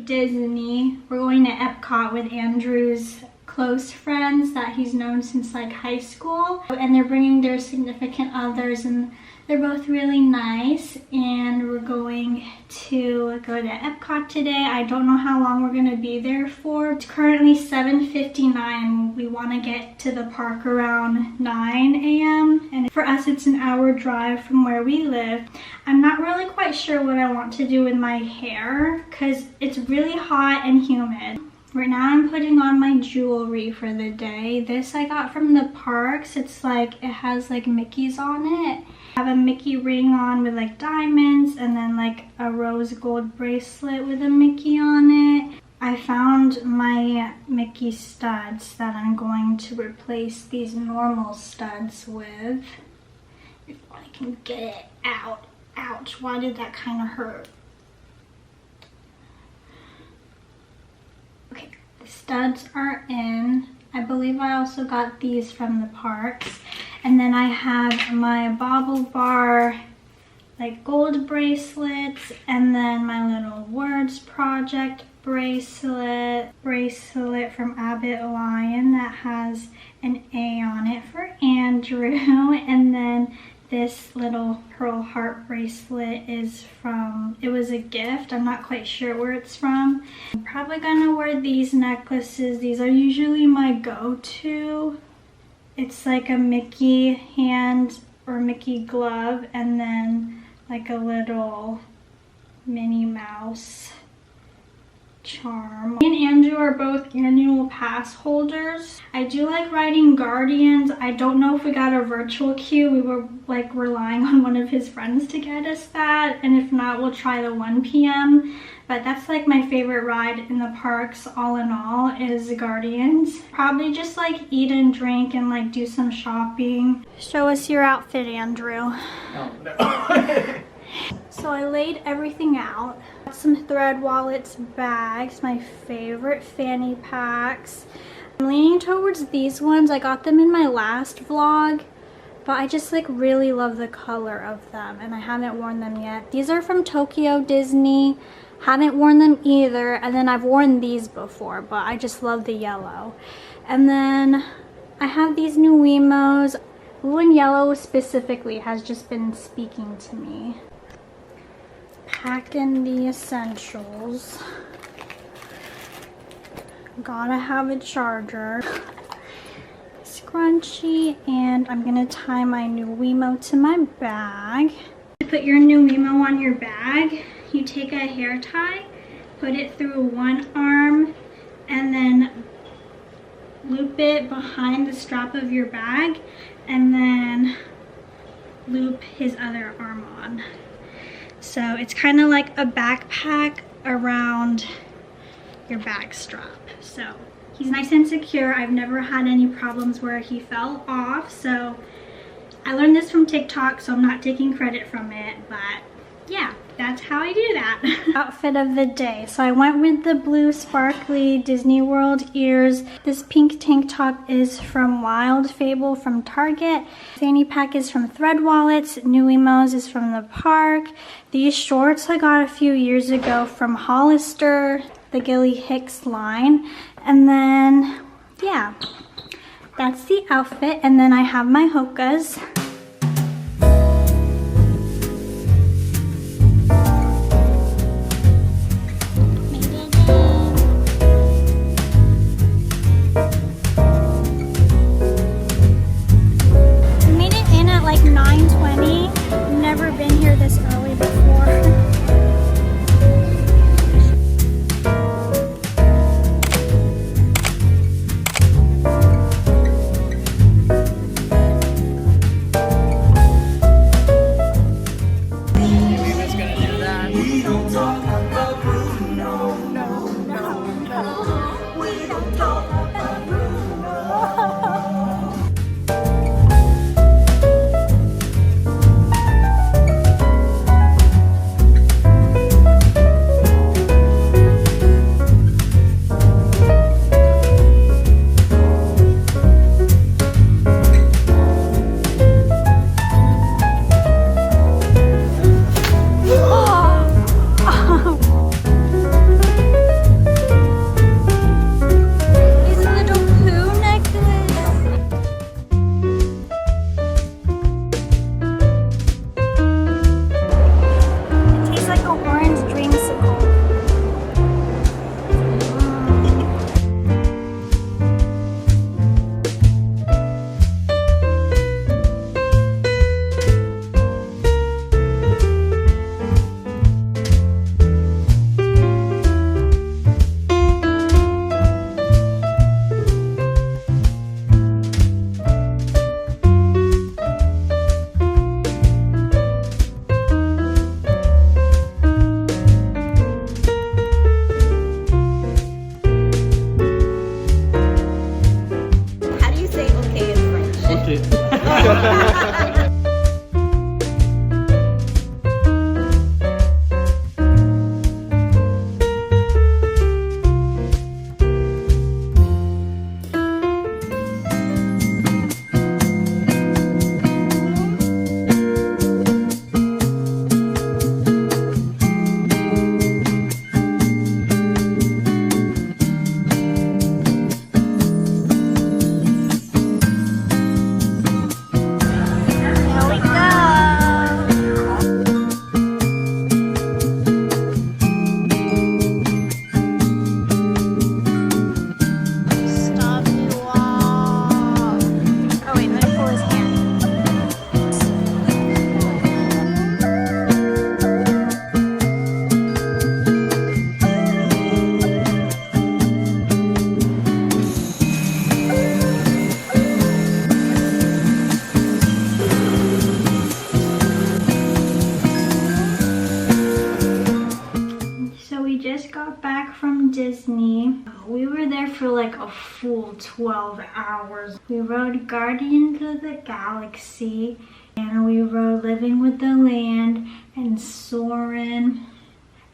Disney. We're going to Epcot with Andrew's close friends that he's known since like high school, and they're bringing their significant others, and they're both really nice, and we're going to go to Epcot today. I don't know how long we're going to be there for. It's currently 7:59. We want to get to the park around 9 a.m. and for us it's an hour drive from where we live. I'm not really quite sure what I want to do with my hair because it's really hot and humid. Right now I'm putting on my jewelry for the day. This I got from the parks. It's like, it has like Mickeys on it. I have a Mickey ring on with like diamonds, and then like a rose gold bracelet with a Mickey on it. I found my Mickey studs that I'm going to replace these normal studs with. If I can get it out. Ouch, why did that kind of hurt? Okay, the studs are in. I believe I also got these from the parks. And then I have my Bauble Bar like gold bracelets, and then my little Words Project bracelet from Abbott Lion that has an A on it for Andrew, and then this little pearl heart bracelet is from, it was a gift. I'm not quite sure where it's from. I'm probably gonna wear these necklaces. These are usually my go-to. It's like a Mickey hand or Mickey glove, and then like a little Minnie Mouse charm. Me and Andrew are both annual pass holders. I do like riding Guardians. I don't know if we got a virtual queue. We were like relying on one of his friends to get us that, and if not, we'll try the 1 p.m. But that's like my favorite ride in the parks, all in all, is Guardians. Probably just like eat and drink and like do some shopping. Show us your outfit, Andrew. Oh, no. So I laid everything out. Got some thread wallets, bags, my favorite fanny packs. I'm leaning towards these ones. I got them in my last vlog, but I just like really love the color of them, and I haven't worn them yet. These are from Tokyo Disney. Haven't worn them either, and then I've worn these before, but I just love the yellow. And then I have these new Wemos. Blue and yellow specifically has just been speaking to me. Packing the essentials. Gotta have a charger. Scrunchie, and I'm gonna tie my new Wemo to my bag. To put your new Wemo on your bag, you take a hair tie, put it through one arm, and then loop it behind the strap of your bag, and then loop his other arm on. So it's kind of like a backpack around your bag strap. So he's nice and secure. I've never had any problems where he fell off. So I learned this from TikTok, so I'm not taking credit from it, but yeah. that's how I do that. Outfit of the day. So I went with the blue sparkly Disney World ears. This pink tank top is from Wild Fable from Target. Fanny pack is from Thread Wallets. New Emos is from the park. These shorts I got a few years ago from Hollister, the Gilly Hicks line. And then, yeah, that's the outfit. And then I have my Hokas. Like 9:20. Never been here this early before. Disney. We were there for like a full 12 hours. We rode Guardians of the Galaxy, and we rode Living with the Land and Soarin'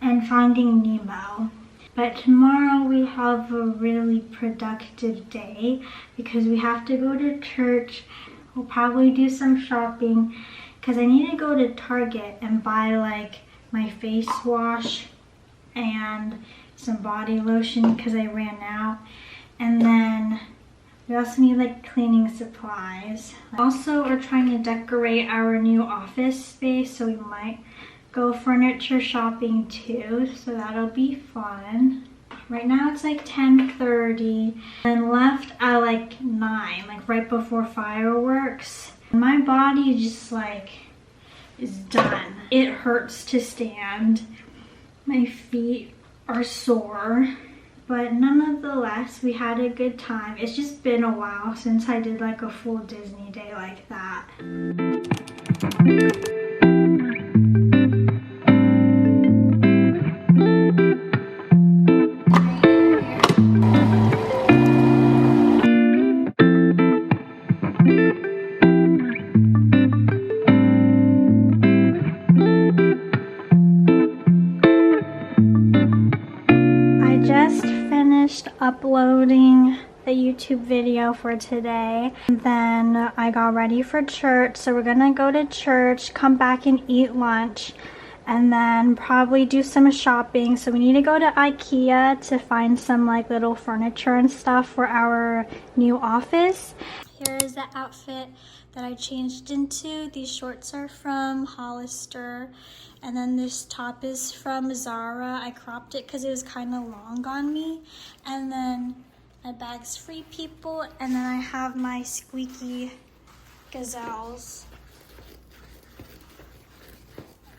and Finding Nemo. But tomorrow we have a really productive day because we have to go to church. We'll probably do some shopping because I need to go to Target and buy like my face wash and some body lotion because I ran out. And then we also need like cleaning supplies. Also, we're trying to decorate our new office space, so we might go furniture shopping too, so that'll be fun. Right now it's like 10:30 and left at like 9, like right before fireworks. My body just like is done. It hurts to stand. My feet are sore, but nonetheless we had a good time. It's just been a while since I did like a full Disney day like that. YouTube video for today. And then I got ready for church, so we're gonna go to church, come back and eat lunch, and then probably do some shopping. So we need to go to IKEA to find some like little furniture and stuff for our new office. Here is the outfit that I changed into. These shorts are from Hollister, and then this top is from Zara. I cropped it because it was kind of long on me. And then my bag's Free People, and then I have my squeaky gazelles.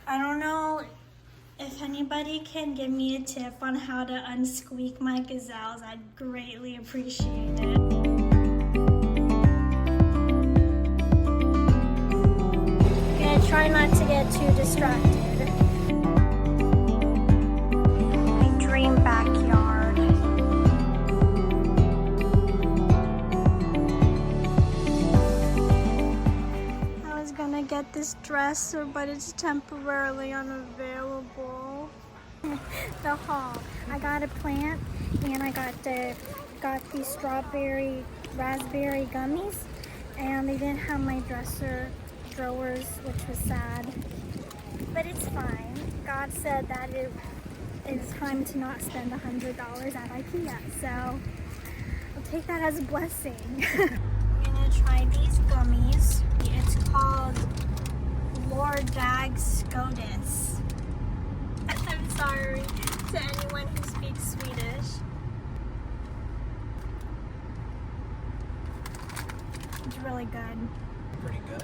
I don't know if anybody can give me a tip on how to unsqueak my gazelles. I'd greatly appreciate it. Try not to get too distracted. My dream backyard. I was gonna get this dress, but it's temporarily unavailable. The haul. I got a plant, and I got these strawberry raspberry gummies, and they didn't have my dresser drawers, which was sad, but it's fine. God said that it is time to not spend $100 at IKEA, so I'll take that as a blessing. I'm gonna try these gummies. It's called Lord Dag Scotus. I'm sorry to anyone who speaks Swedish. It's really good. Pretty good.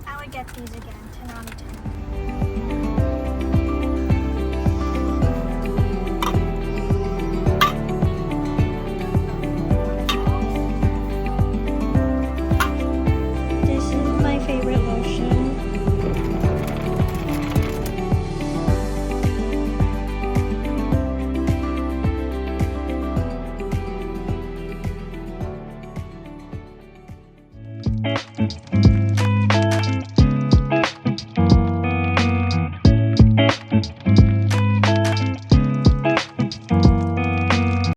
I would get these again, 10 out of 10. This is my favorite lotion.